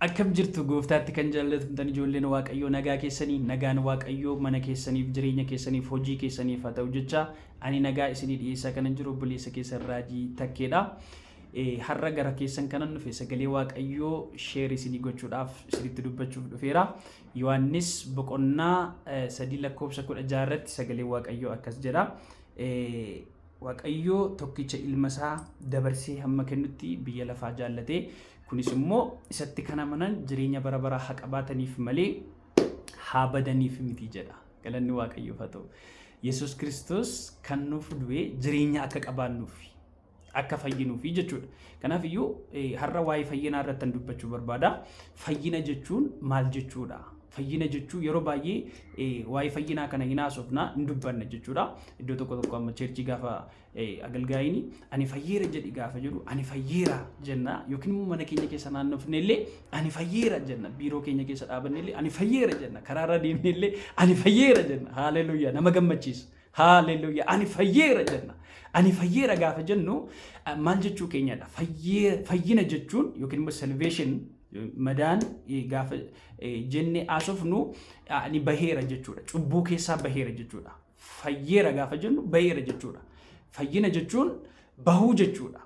Akkam jirtu gooftaatti kan jaallatamtan ijoolleen Waaqayyoo nagaa keessanii nagaan Waaqayyoo mana keessaniif jireenya keessaniif hojii keessaniif haa ta'u jecha ani nagaa isinii dhiyeessaa kanan jiru obboleessa keessan Raajii Takkeedha. Har'a gara keessan kanan dhufe sagalee Waaqayyoo sheer isinii gochuudhaaf isinitti dubbachuuf dhufeera. Yohaannis boqonnaa 3:16 irratti sagalee Waaqayyoo akkas jedha. Waaqayyoo tokkicha ilma isaa dabarsee hamma kennutti biyya lafaa jaallatee kunis immoo isatti kan amanan jireenya bara baraa haa qabaataniif malee haa badaniif miti jedha. Galanni Waaqayyoof haa ta'u. Yesuus Kiristoos kan nuuf du'e jireenya akka qabaannuuf akka fayyinuuf jechuudha. Kanaaf iyyuu har'a waa'ee fayyinaa irratti dubbachuu barbaada. Fayyina jechuun maal jechuudha? Fayyina jechuun yeroo baay'ee waa'ee fayyinaa kana hin haasofna hin dubbanne jechuudha. Iddoo tokko amma cheerchii gaafa agalgaayini ani fayyeera jedhi gaafa jedhu ani fayyeera jenna yookiin immoo mana keenya keessa naannofne illee ani fayyeera jenna biiroo keenya keessa dhaabanne illee ani fayyeera jenna karaarra deemne illee ani fayyeera jenna. Haaleluyyaa nama gammachiisa. Haaleluyyaa ani fayyeera jenna. Ani fayyeera gaafa jennu maal jechuu keenyadha? Fayyina jechuun yookiin immoo salvation madaan gaafa jenne haasofnu ani baheera jechuudha. Cubbuu keessaa baheera jechuudha. Fayyeera gaafa jennu baheera jechuudha. Fayyina jechuun bahuu jechuudha.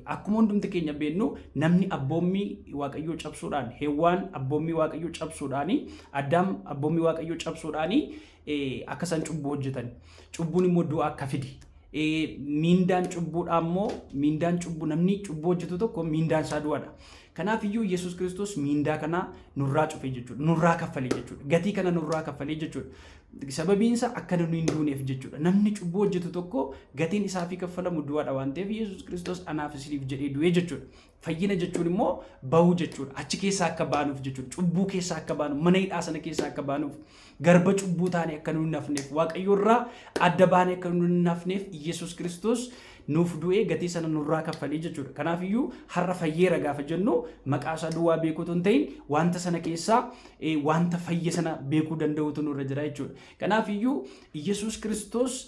Akkuma hundumti keenya beeknu namni abboommii Waaqayyoo cabsuudhaan Heewwaan abboommii Waaqayyoo cabsuudhaan Addaam abboommii Waaqayyoo cabsuudhaan akka isaan cubbuu hojjetan. Cubbuun immoo du'a akka fidi. Miindaan cubbuudhaa immoo miindaan cubbuu namni cubbuu hojjetu tokko miindaan isaa du'adha. Kanaaf iyyuu Yesuus Kiristoos miindaa kana nurraa cufee jechuudha. Nurraa kaffalee jechuudha. Gatii kana nurraa kaffalee jechuudha. Sababiin isaa akka nu hin duuneef jechuudha. Namni cubbuu hojjetu tokko gatiin isaa fi kaffalamu du'aadha waan ta'eef Yesuus Kiristoos anaaf isiniif jedhee du'ee jechuudha. Fayyina jechuun immoo bahuu jechuudha. Achi keessaa akka baanuuf jechuudha. Cubbuu keessaa akka baanuuf, mana hidhaa sana keessaa akka baanuuf, garba cubbuu taane akka nu hin hafneef, Waaqayyo irraa adda baane akka nu hin hafneef Yesuus Kiristoos nuuf du'ee gatii sana nurraa kaffalee jechuudha. Kanaaf iyyuu har'a fayyeera gaafa jennu maqaa isaa duwwaa beekuutu hin ta'in wanta sana keessaa wanta fayya sana beekuu danda'utu nurra jira jechuudha. Kanaaf iyyuu Yesuus Kiristoos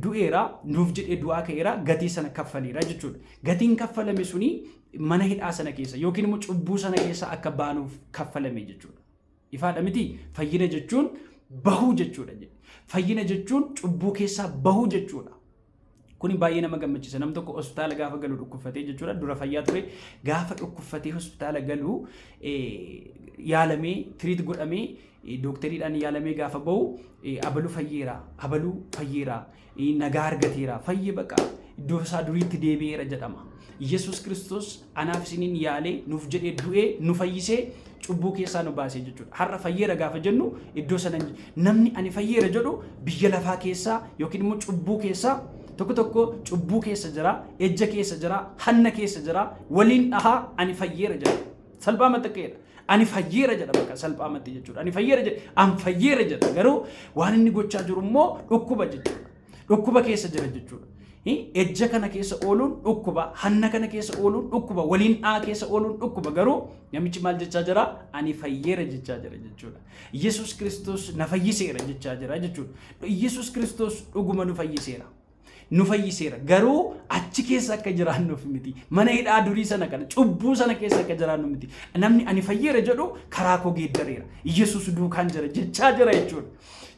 du'eera nuuf jedhee du'aa ka'eera gatii sana kaffaleera jechuudha. Gatiin kaffalame suni mana hidhaa sana keessa yookiin immoo cubbuu sana keessa akka baanuuf kaffalame jechuudha. Ifaadha miti fayyina jechuun bahuu jechuudha. Fayyina jechuun cubbuu keessaa bahuu jechuudha. Kuni baay'ee nama gammachiisa. Nam tokko hospitaala gaafa galu dhukkubfatee jechuudha. Dura fayyaa ture gaafa dhukkubfatee hospitaala galu yaalamee tiriit godhamee dookteriidhaan yaalamee gaafa bahu abaluu fayyeera nagaa argateera fayyee baqa iddoo isaa duriitti deebi'eera jedhama. Yesuus Kiristoos anaaf isiniin yaalee nuuf jedhee du'ee nu fayyisee cubbuu keessaa nu baasee jechuudha. Har'a fayyeera gaafa jennu iddoo sana namni ani fayyeera jedhu biyya lafaa keessaa yookiin immoo cubbuu keessaa tokko cubbuu keessa jira, ejja keessa jira, hanna keessa jira, waliin dhahaa ani fayyeera jedha. Salphaamatti ta'eedha. Ani fayyeera jedha bakka salphaamatti jechuudha. Ani fayyeera jedha, an fayyeera jedha. Garuu waan inni gochaa jiru immoo dhukkuba jechuudha. Dhukkuba keessa jira jechuudha. Ejja kana keessa ooluun dhukkuba, hanna kana keessa ooluun dhukkuba, waliin dhahaa keessa ooluun dhukkuba. Garuu namichi maal jechaa jira? Ani fayyeera jechaa jira jechuudha. Yesuus Kiristoos na fayyiseera jechaa jira jechuudha. Yesuus Kiristoos dhuguma nu fayyiseera. Nu fayyiseera garuu achi keessa akka jiraannuuf miti. Mana hidhaa durii sana kana cubbuu sana keessa akka jiraannu miti. Namni ani fayyeera jedhu karaa koo geeddareera. Yesuus duukaan jira jechaa jira jechuudha.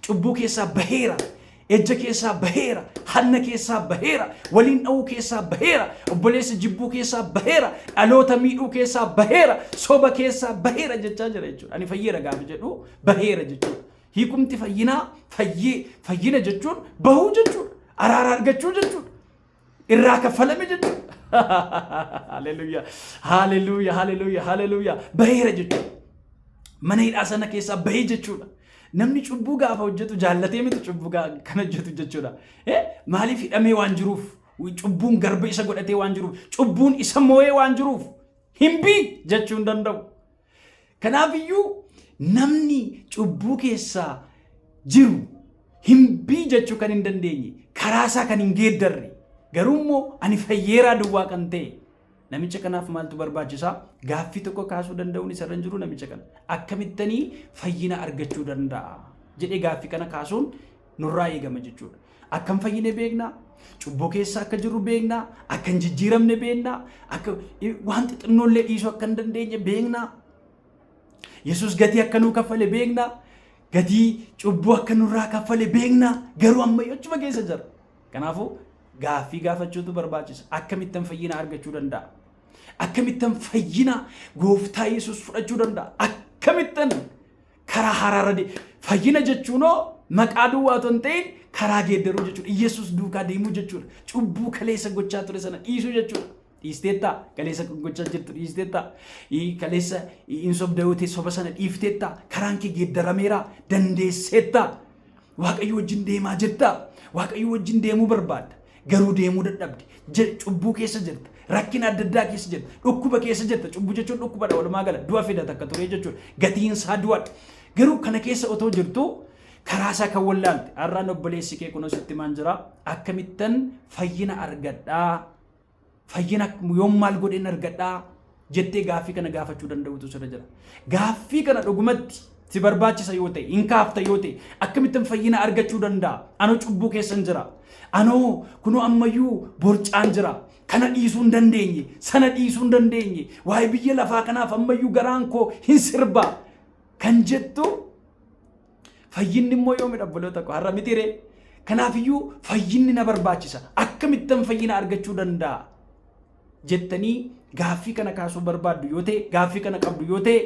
Cubbuu keessaa baheera. Ejja keessaa baheera. Hanna keessaa baheera. Waliin dha'uu keessaa baheera. Obboleessa jibbuu keessaa baheera. Dhaloota miidhuu keessaa baheera. Soba keessaa baheera jechaa jira jechuudha. Ani fayyeera gaafa jedhu baheera jechuudha. Hiikumti fayyinaa fayyina jechuun bahuu jechuudha. Araara argachuu jechuudha. Irraa kaffalame jechuudha. Haleluuyaa. Haleluuyaa. Haleluuyaa. Haleluuyaa. Baheera jechuudha. Mana hidhaa sana keessaa bahee jechuudha. Namni cubbuu gaafa hojjetu jaallatee miti cubbuu kana hojjetu jechuudha. Maaliif hidhamee waan jiruuf? Cubbuun garba isa godhatee waan jiruuf, cubbuun isa moo'ee waan jiruuf himbii jechuu hin danda'u. Kanaaf iyyuu namni cubbuu keessaa jiru himbii jechuu kan hin dandeenye karaa isaa kan hin geeddarre garuu immoo ani fayyeeraa duwwaa kan ta'e namicha kanaaf maaltu barbaachisaa? Gaaffii tokko kaasuu danda'uun isa irra hin jiru namicha kana akkamittanii fayyina argachuu danda'a jedhee gaaffii kana kaasuun nurraa eegama jechuudha. Akkam fayyine beeknaa, cubbuu keessa akka jirru beeknaa, akka hin jijjiiramne beeknaa, akka waan xixinnollee dhiisuu akka hin dandeenye beeknaa. Yesuus gatii akka nuu kaffale beeknaa, gatii cubbuu akka nurraa kaffale beeknaa, garuu ammayyuu achuma keessa jira. Kanaafuu gaaffii gaafachuutu barbaachisa. Akkamittan fayyina argachuu danda'a? Akkamittan fayyina gooftaa Yesuus fudhachuu danda'a? Akkamittan karaa haraara fayyina jechuunoo maqaa duwwaa otoo hin ta'in karaa geeddaruu jechuudha. Yesuus duukaa deemuu jechuudha. Cubbuu kaleessa gochaa ture sana dhiisuu jechuudha. Dhiisteetta kaleessa gochaa jirtu dhiisteetta kaleessa hin sobda'uute soba sana dhiifteetta karaan kee geeddarameera dandeesseetta Waaqayyo wajjin deemaa jirta. Waaqayyo wajjin deemuu barbaadda garuu deemuu dadhabde cubbuu keessa jirta. Rakkina adda addaa keessa jirta. Dhukkuba keessa jirta. Cubbuu jechuun dhukkubadha walumaa gala du'a fida takka ture jechuudha. Gatiin isaa du'adha. Garuu kana keessa otoo jirtu karaa isaa kan wallaalte har'aan obboleessi kee kunuun sitti maan jira akkamittan fayyina argadhaa fayyina yoom maal godheen argadhaa jettee gaaffii kana gaafachuu danda'utu sirra jira. Gaaffii kana dhugumatti si barbaachisa yoo ta'e hin kaafta yoo ta'e akkamittan fayyina argachuu danda'a? Anoo cubbuu keessan jira. Anoo kunoo ammayyuu borcaan jira. Kana dhiisuu hin dandeenye, sana dhiisuu hin dandeenye. Waa'ee biyya lafaa kanaaf ammayyuu garaan koo hin sirbaa kan jettu fayyinni immoo yoomidha obboloota koo har'a mitire. Kanaafiyyuu fayyinni na barbaachisa. Akkamittan fayyina argachuu danda'a jettanii gaaffii kana kaasuu barbaaddu yoo ta'e gaaffii kana qabdu yoo ta'e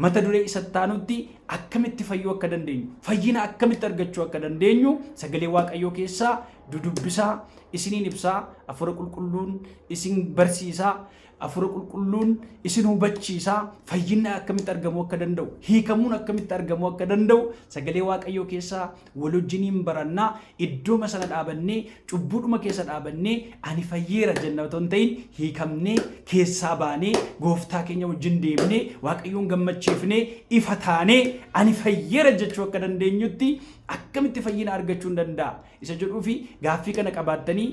mata duree isa taanutti akkamitti fayyuu akka dandeenyu fayyina akkamitti argachuu akka dandeenyu sagalee Waaqayyoo keessaa dudubbisaa isiniin ibsaa Hafuura Qulqulluun isin barsiisaa Hafuura Qulqulluun isin hubachiisaa fayyinni akkamitti argamuu akka danda'u hiikamuun akkamitti argamuu akka danda'u sagalee Waaqayyoo keessaa wal wajjiniin barannaa iddooma sana dhaabannee cubbuudhuma keessa dhaabannee ani fayyeera jenna otoo hin ta'in hiikamnee keessaa baanee gooftaa keenya wajjin deemnee Waaqayyoon gammachiifnee ifa taanee ani fayyeera jechuu akka dandeenyutti akkamitti fayyina argachuu hin danda'a isa jedhuufi gaaffii kana qabaattanii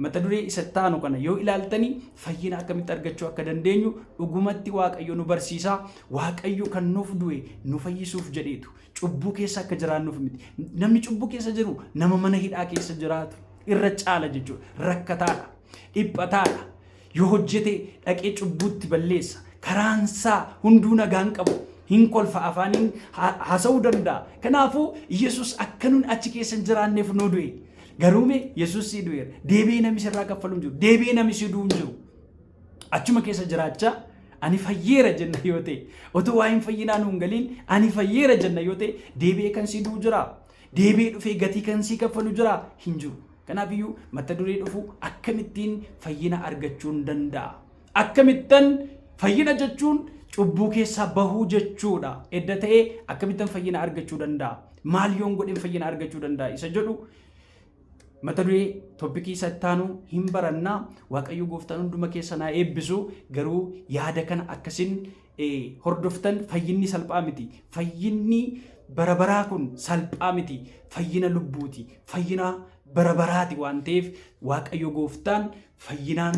mata duree isa taanu kana yoo ilaaltanii fayyina akkamitti argachuu akka dandeenyu dhugumatti Waaqayyo nu barsiisaa. Waaqayyo kan nuuf du'e nu fayyisuuf jedheetu cubbuu keessa akka jiraannuuf miti. Namni cubbuu keessa jiru nama mana hidhaa keessa jiraatu irra caala jechuudha. Rakkataadha, dhiphataadha. Yoo hojjete dhaqee cubbuutti balleessa. Karaansaa hunduu nagaan qabu. Hin kolfa afaaniin haasa'uu danda'a. Kanaafuu Yesuus akka nun achi keessa jiraanneef nu du'e. Garuume Yesuus si du'eera. Deebi'ee namni sirraa kaffalu hin jiru. Deebi'ee namni si du'u hin jiru. Achuma keessa jiraachaa ani fayyeera jenna yoo ta'e otoo waa hin fayyinaa nuun galiin ani fayyeera jenna yoo ta'e deebi'ee kan si du'u jira. Deebi'ee dhufee gatii kan si kaffalu jira hin jiru. Kanaafiyyuu mata duree dhufu akkamittiin fayyina argachuun danda'a. Akkamittan fayyina jechuun cubbuu keessaa bahuu jechuudha. Edda ta'ee akkamittan fayyina argachuu danda'a. Maal yoon godheen fayyina argachuu danda'a isa jedhu mata duree toopikii isa taanu hin barannaa. Waaqayyo gooftaan hunduma keessa naa eebbisu. Garuu yaada kana akkasin hordoftan fayyinni salphaa miti. Fayyinni barabaraa kun salphaa miti. Fayyina lubbuuti. Fayyina barabaraati waan ta'eef Waaqayyo gooftaan fayyinaan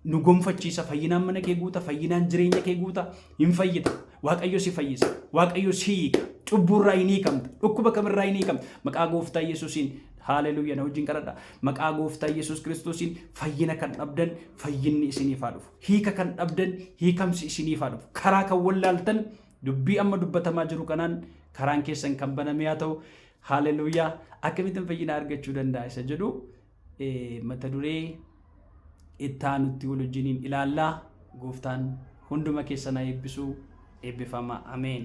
nu gonfachiisa. Fayyinaan mana kee guuta. Fayyinaan jireenya kee guuta. Hin fayyita. Waaqayyo si fayyisa. Waaqayyo si hiika. Cubburraa hin hiikamta. Dhukkuba kamirraa hin hiikamta. Maqaa gooftaa Yesuusiin haaleluyyaa na wajjin kadhadha. Maqaa gooftaa Yesuus Kiristoosiin fayyina kan dhabdan fayyinni isiniif haa dhufu. Hiika kan dhabdan hiikamsi isiniif haa dhufu. Karaa kan wallaaltan dubbii amma dubbatamaa jiru kanaan karaan keessan kan baname haa ta'u. Haaleluyyaa akkamittiin fayyina argachuu danda'a isa jedhu mata duree ittaanutti wal wajjiniin ilaallaa. Gooftaan hunduma keessan haa eebbisu. Eebbifama. Ameen.